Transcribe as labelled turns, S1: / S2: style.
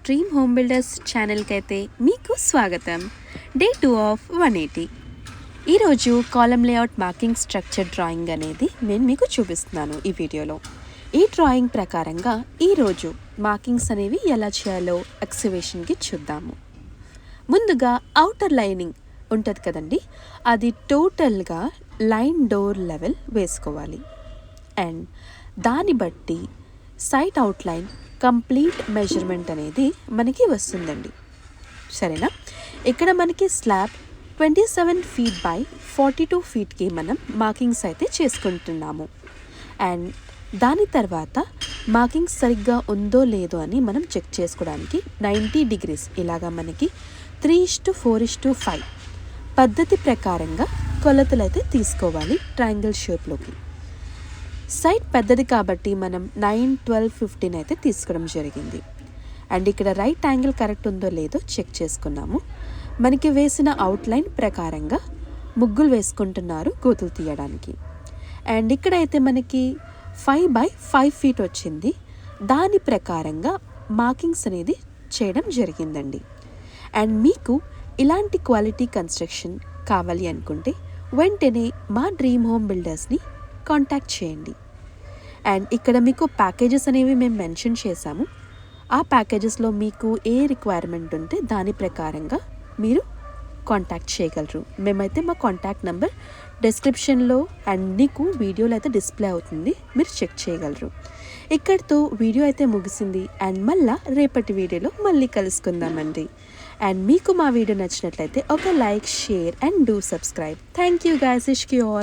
S1: Dream home builders ఛానల్కి అయితే మీకు స్వాగతం. Day 2 of 180. ఈరోజు column layout marking structure drawing అనేది నేను మీకు చూపిస్తున్నాను ఈ వీడియోలో. ఈ డ్రాయింగ్ ప్రకారంగా ఈరోజు మార్కింగ్స్ అనేవి ఎలా చేయాలో ఎక్స్కవేషన్కి చూద్దాము. ముందుగా అవుటర్ లైనింగ్ ఉంటుంది కదండి, అది టోటల్గా లైన్ డోర్ లెవెల్ వేసుకోవాలి. అండ్ దాన్ని బట్టి సైట్ అవుట్లైన్ కంప్లీట్ మెజర్మెంట్ అనేది మనకి వస్తుందండి. సరేనా? ఇక్కడ మనకి స్లాబ్ 27 feet బై 42 feetకి మనం మార్కింగ్స్ అయితే చేసుకుంటున్నాము. అండ్ దాని తర్వాత మార్కింగ్స్ సరిగ్గా ఉందో లేదో అని మనం చెక్ చేసుకోవడానికి 90 degrees ఇలాగా మనకి 3:4:5 పద్ధతి ప్రకారంగా కొలతలు అయితే తీసుకోవాలి ట్రయాంగిల్ షేప్లోకి. సైట్ పెద్దది కాబట్టి మనం 9, 12, 15 అయితే తీసుకోవడం జరిగింది. అండ్ ఇక్కడ రైట్ యాంగిల్ కరెక్ట్ ఉందో లేదో చెక్ చేసుకున్నాము. మనకి వేసిన అవుట్లైన్ ప్రకారంగా ముగ్గులు వేసుకుంటున్నారు గోతులు తీయడానికి. అండ్ ఇక్కడైతే మనకి 5 feet వచ్చింది. దాని ప్రకారంగా మార్కింగ్స్ అనేది చేయడం జరిగిందండి. అండ్ మీకు ఇలాంటి క్వాలిటీ కన్స్ట్రక్షన్ కావాలి అనుకుంటే వెంటనే మా డ్రీమ్ హోమ్ బిల్డర్స్ని కాంటాక్ట్ చేయండి. అండ్ ఇక్కడ మీకు ప్యాకేజెస్ అనేవి మేము మెన్షన్ చేసాము. ఆ ప్యాకేజెస్లో మీకు ఏ రిక్వైర్మెంట్ ఉంటే దాని ప్రకారంగా మీరు కాంటాక్ట్ చేయగలరు. మేమైతే మా కాంటాక్ట్ నెంబర్ డిస్క్రిప్షన్లో అండ్ నీకు వీడియోలో అయితే డిస్ప్లే అవుతుంది, మీరు చెక్ చేయగలరు. ఇక్కడితో వీడియో అయితే ముగిసింది. అండ్ మళ్ళీ రేపటి వీడియోలో మళ్ళీ కలుసుకుందామండి. అండ్ మీకు మా వీడియో నచ్చినట్లయితే ఒక like, share and do subscribe. Thank you guys. Ishq you all.